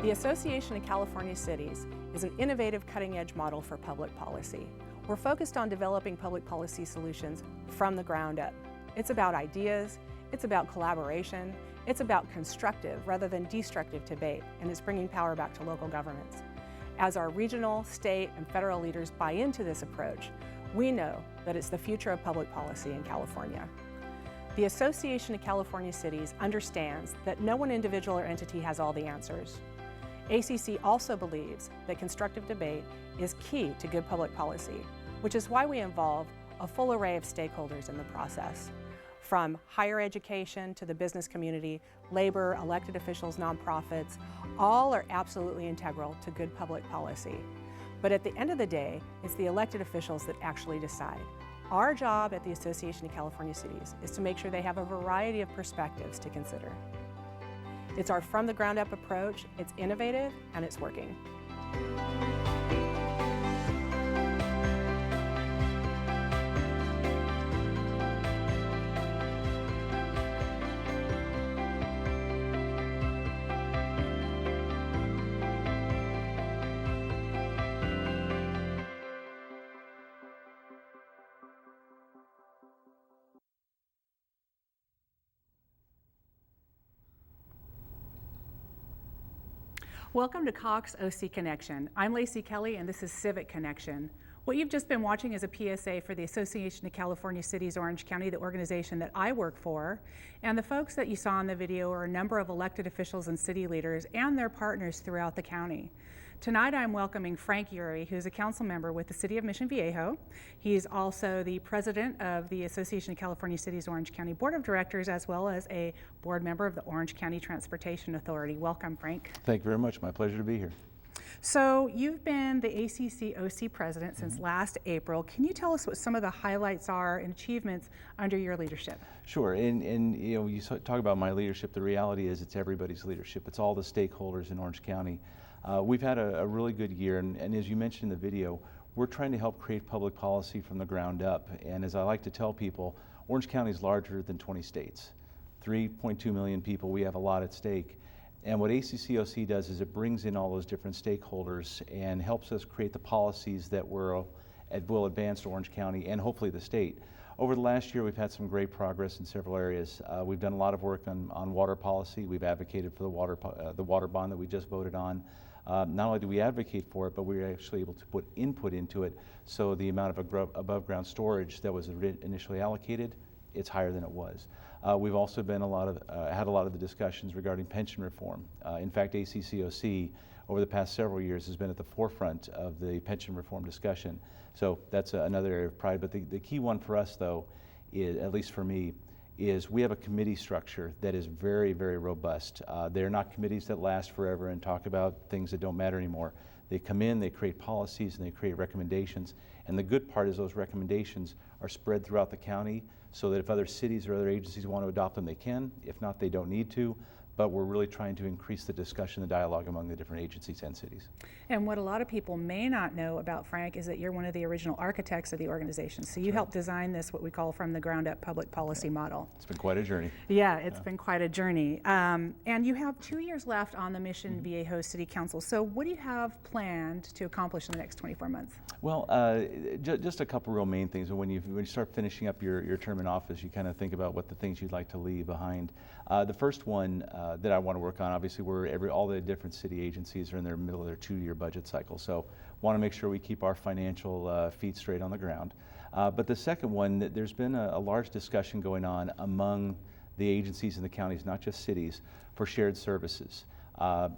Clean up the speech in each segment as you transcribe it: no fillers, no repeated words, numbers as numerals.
The Association of California Cities is an innovative, cutting-edge model for public policy. We're focused on developing public policy solutions from the ground up. It's about ideas, it's about collaboration, it's about constructive rather than destructive debate, and it's bringing power back to local governments. As our regional, state, and federal leaders buy into this approach, we know that it's the future of public policy in California. The Association of California Cities understands that no one individual or entity has all the answers. ACC also believes that constructive debate is key to good public policy, which is why we involve a full array of stakeholders in the process. From higher education to the business community, labor, elected officials, nonprofits, all are absolutely integral to good public policy. But at the end of the day, it's the elected officials that actually decide. Our job at the Association of California Cities is to make sure they have a variety of perspectives to consider. It's our from the ground up approach, it's innovative, and it's working. Welcome to Cox OC Connection. I'm Lacey Kelly and this is Civic Connection. What you've just been watching is a PSA for the Association of California Cities Orange County, the organization that I work for. And the folks that you saw in the video are a number of elected officials and city leaders and their partners throughout the county. Tonight I'm welcoming Frank Urey, who's a council member with the City of Mission Viejo. He's also the president of the Association of California Cities Orange County Board of Directors, as well as a board member of the Orange County Transportation Authority. Welcome, Frank. Thank you very much. My pleasure to be here. So you've been the ACC OC president since last April. Can you tell us what some of the highlights are and achievements under your leadership? Sure, and you know, you talk about my leadership. The reality is it's everybody's leadership. It's all the stakeholders in Orange County. We've had a really good year, and as you mentioned in the video, we're trying to help create public policy from the ground up. And as I like to tell people, Orange County is larger than 20 states. 3.2 million people, we have a lot at stake. And what ACCOC does is it brings in all those different stakeholders and helps us create the policies that will advance Orange County and hopefully the state. Over the last year, we've had some great progress in several areas. We've done a lot of work on water policy. We've advocated for the water bond that we just voted on. Not only do we advocate for it, but we were actually able to put input into it, so the amount of above ground storage that was initially allocated, it's higher than it was. We've also been had a lot of the discussions regarding pension reform. In fact, ACCOC over the past several years has been at the forefront of the pension reform discussion. So that's another area of pride. But the key one for us, though, is, at least for me, is we have a committee structure that is very, very robust. They're not committees that last forever and talk about things that don't matter anymore. They come in, they create policies, and they create recommendations. And the good part is those recommendations are spread throughout the county so that if other cities or other agencies want to adopt them, they can. If not, they don't need to. But we're really trying to increase the discussion, the dialogue among the different agencies and cities. And what a lot of people may not know about Frank is that you're one of the original architects of the organization. So you helped design this, what we call from the ground up public policy model. It's been quite a journey. Yeah, it's been quite a journey. And you have 2 years left on the Mission Viejo City Council. So what do you have planned to accomplish in the next 24 months? Well, just a couple real main things. When you start finishing up your term in office, you kind of think about what the things you'd like to leave behind. The first one that I want to work on. Obviously, all the different city agencies are in their middle of their 2-year budget cycle, so want to make sure we keep our financial feet straight on the ground. But the second one, there's been a large discussion going on among the agencies in the counties, not just cities, for shared services.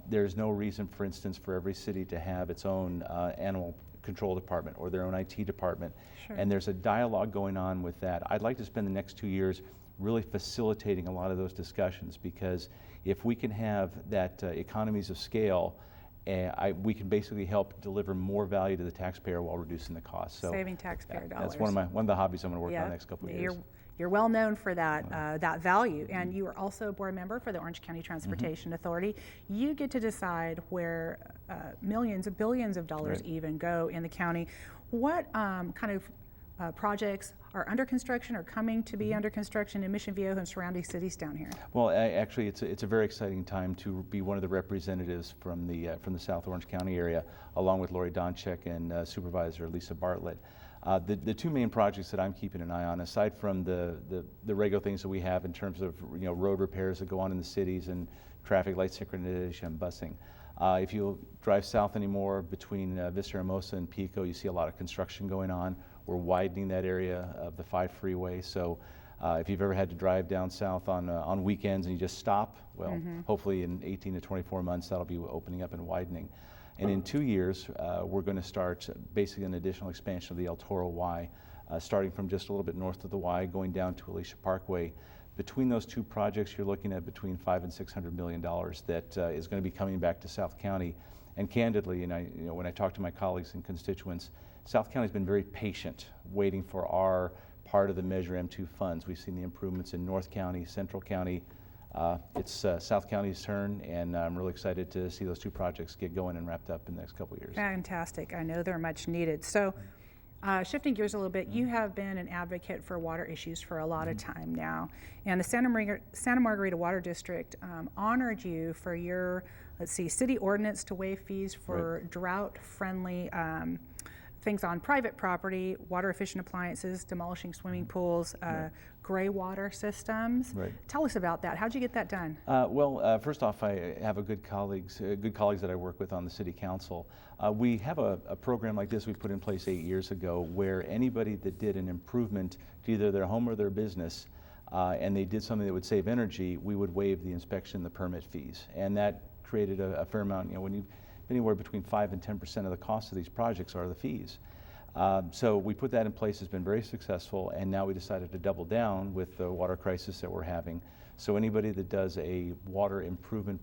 There's no reason, for instance, for every city to have its own animal control department or their own IT department. Sure. And there's a dialogue going on with that. I'd like to spend the next 2 years really facilitating a lot of those discussions, because if we can have that economies of scale, we can basically help deliver more value to the taxpayer while reducing the cost. So saving taxpayer dollars. that's one of the hobbies I'm going to work on the next couple of years. You're well known for that, that value, and you are also a board member for the Orange County Transportation Authority. You get to decide where millions, billions of dollars even go in the county. What kind of projects are under construction or coming to be under construction in Mission Viejo and surrounding cities down here? Well, actually, it's a very exciting time to be one of the representatives from the South Orange County area, along with Lori Donchek and Supervisor Lisa Bartlett. The two main projects that I'm keeping an eye on, aside from the regular things that we have in terms of road repairs that go on in the cities and traffic light synchronization and busing. If you drive south anymore between Vista Hermosa and Pico, you see a lot of construction going on. We're widening that area of the 5 freeway. So if you've ever had to drive down south on weekends and you just stop, well, hopefully in 18 to 24 months that'll be opening up and widening. And in 2 years, we're going to start basically an additional expansion of the El Toro Y, starting from just a little bit north of the Y, going down to Alicia Parkway. Between those two projects, you're looking at between $500 and $600 million that is going to be coming back to South County. And candidly, and when I talk to my colleagues and constituents, South County's been very patient, waiting for our part of the Measure M2 funds. We've seen the improvements in North County, Central County. It's South County's turn, and I'm really excited to see those two projects get going and wrapped up in the next couple of years. Fantastic. I know they're much needed. So shifting gears a little bit, you have been an advocate for water issues for a lot of time now, and the Santa Margarita Water District honored you for your, city ordinance to waive fees for drought-friendly things on private property, water efficient appliances, demolishing swimming pools, gray water systems. Tell us about that. How'd you get that done? Well, first off, I have good colleagues that I work with on the city council. We have a program like this we put in place 8 years ago, where anybody that did an improvement to either their home or their business, and they did something that would save energy, we would waive the inspection, the permit fees, and that created a fair amount. When you anywhere between 5 and 10% of the cost of these projects are the fees. So we put that in place. It's been very successful, and now we decided to double down with the water crisis that we're having. So anybody that does a water improvement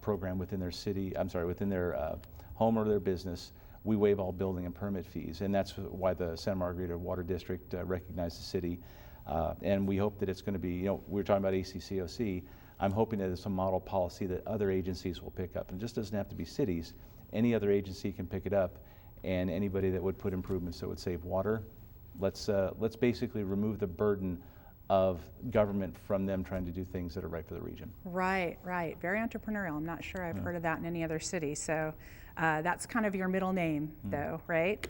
program within their within their home or their business, we waive all building and permit fees, and that's why the Santa Margarita Water District recognized the city. And we hope that it's going to be, we were talking about ACCOC. I'm hoping that it's a model policy that other agencies will pick up. And it just doesn't have to be cities. Any other agency can pick it up, and anybody that would put improvements that would save water, let's basically remove the burden of government from them trying to do things that are right for the region. Right. Very entrepreneurial. I'm not sure I've heard of that in any other city. So that's kind of your middle name, though, right?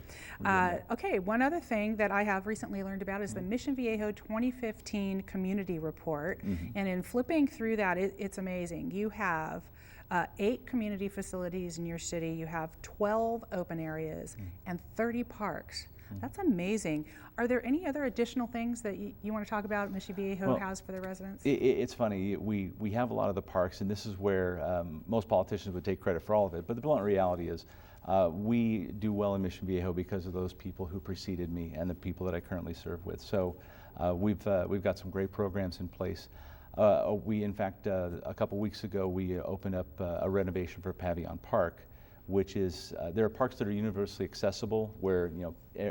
Okay, one other thing that I have recently learned about is the Mission Viejo 2015 Community Report. And in flipping through that, it's amazing. You have 8 community facilities in your city. You have 12 open areas and 30 parks. That's amazing. Are there any other additional things that you want to talk about Mission Viejo has for the residents? It's funny. We have a lot of the parks, and this is where most politicians would take credit for all of it. But the blunt reality is we do well in Mission Viejo because of those people who preceded me and the people that I currently serve with. So we've got some great programs in place. In fact, a couple weeks ago, we opened up a renovation for Pavilion Park, which is, there are parks that are universally accessible where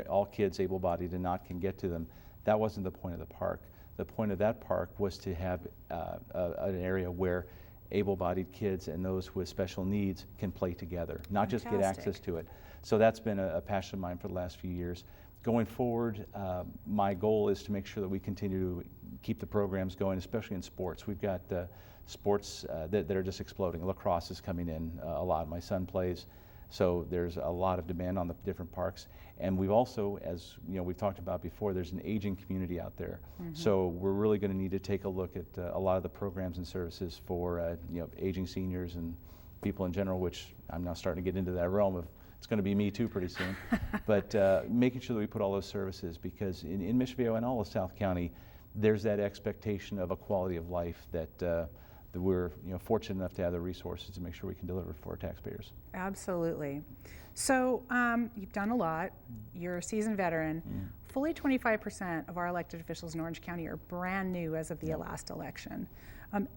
all kids, able-bodied and not, can get to them. That wasn't the point of the park. The point of that park was to have an area where able-bodied kids and those with special needs can play together, not just get access to it. So that's been a passion of mine for the last few years. Going forward, my goal is to make sure that we continue to keep the programs going, especially in sports. We've got sports that are just exploding. Lacrosse is coming in a lot. My son plays. So there's a lot of demand on the different parks. And we've also, as we've talked about before, there's an aging community out there. So we're really going to need to take a look at a lot of the programs and services for aging seniors and people in general, which I'm now starting to get into that realm of, it's going to be me too pretty soon. But making sure that we put all those services, because in Mission Viejo and all of South County, there's that expectation of a quality of life that we're fortunate enough to have the resources to make sure we can deliver for our taxpayers. Absolutely. So you've done a lot. You're a seasoned veteran. Fully 25% of our elected officials in Orange County are brand new as of the last election.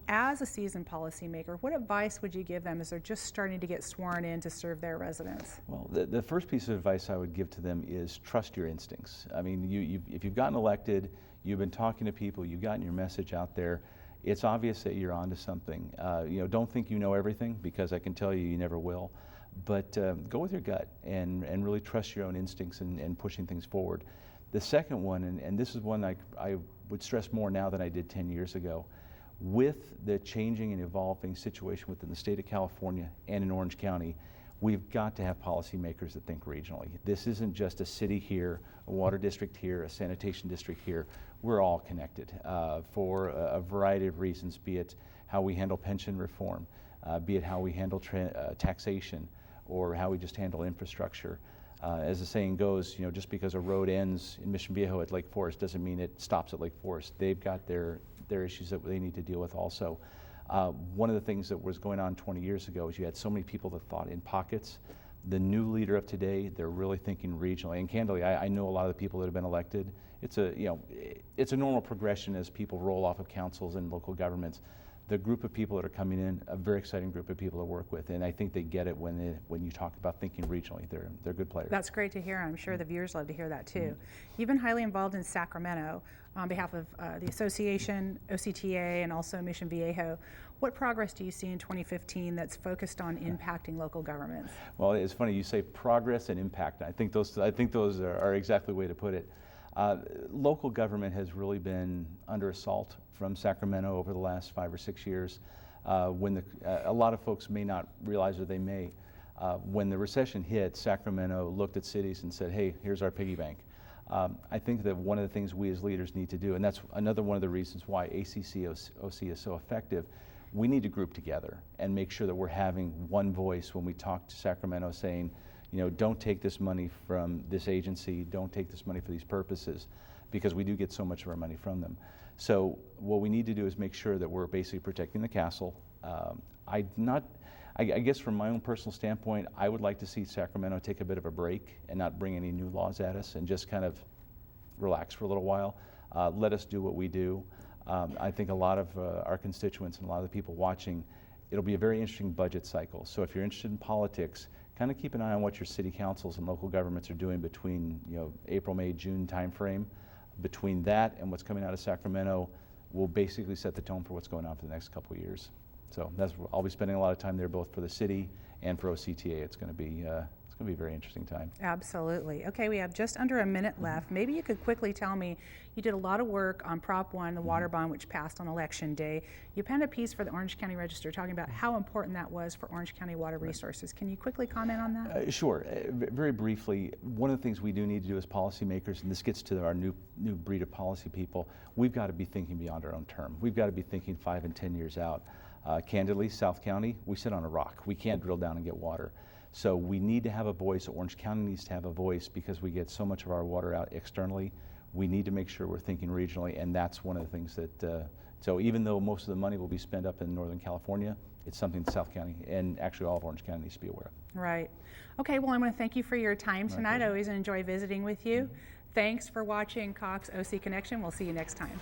As a seasoned policymaker, what advice would you give them as they're just starting to get sworn in to serve their residents? Well, the first piece of advice I would give to them is trust your instincts. I mean, if you've gotten elected, you've been talking to people, you've gotten your message out there, it's obvious that you're onto something. Don't think you know everything, because I can tell you, you never will. But go with your gut and really trust your own instincts and pushing things forward. The second one, and this is one I would stress more now than I did 10 years ago, with the changing and evolving situation within the state of California and in Orange County, we've got to have policymakers that think regionally. This isn't just a city here, a water district here, a sanitation district here. We're all connected for a variety of reasons, be it how we handle pension reform, be it how we handle taxation, or how we just handle infrastructure. As the saying goes, just because a road ends in Mission Viejo at Lake Forest doesn't mean it stops at Lake Forest. They've got their issues that they need to deal with also. One of the things that was going on 20 years ago is you had so many people that thought in pockets. The new leader of today, they're really thinking regionally. And candidly, I know a lot of the people that have been elected. It's a normal progression as people roll off of councils and local governments. The group of people that are coming in, a very exciting group of people to work with, and I think they get it when you talk about thinking regionally. They're good players. That's great to hear. I'm sure the viewers love to hear that too. You've been highly involved in Sacramento on behalf of the association, OCTA, and also Mission Viejo. What progress do you see in 2015 that's focused on impacting local governments? Well, it's funny you say progress and impact. I think those are exactly the way to put it. Local government has really been under assault from Sacramento over the last 5 or 6 years. When a lot of folks may not realize, or they may, when the recession hit, Sacramento looked at cities and said, hey, here's our piggy bank. I think that one of the things we as leaders need to do, and that's another one of the reasons why ACCOC is so effective, we need to group together and make sure that we're having one voice when we talk to Sacramento saying, don't take this money from this agency, don't take this money for these purposes, because we do get so much of our money from them. So what we need to do is make sure that we're basically protecting the castle. I guess from my own personal standpoint, I would like to see Sacramento take a bit of a break and not bring any new laws at us and just kind of relax for a little while. Let us do what we do. I think a lot of our constituents and a lot of the people watching, it'll be a very interesting budget cycle. So if you're interested in politics, kind of keep an eye on what your city councils and local governments are doing between April, May, June timeframe. Between that and what's coming out of Sacramento will basically set the tone for what's going on for the next couple of years. So I'll be spending a lot of time there, both for the city and for OCTA. It's going to be a very interesting time. Absolutely. Okay, we have just under a minute left. Maybe you could quickly tell me, you did a lot of work on Prop 1, the water bond, which passed on Election Day. You penned a piece for the Orange County Register talking about how important that was for Orange County water resources. Can you quickly comment on that? Sure. Very briefly, one of the things we do need to do as policymakers, and this gets to our new breed of policy people, we've got to be thinking beyond our own term. We've got to be thinking 5 and 10 years out. Candidly, South County, we sit on a rock. We can't drill down and get water. So we need to have a voice. Orange County needs to have a voice because we get so much of our water out externally. We need to make sure we're thinking regionally, and that's one of the things that, so even though most of the money will be spent up in Northern California, it's something that South County and actually all of Orange County needs to be aware of. Right. Okay, well, I want to thank you for your time tonight. I always enjoy visiting with you. Thanks for watching Cox OC Connection. We'll see you next time.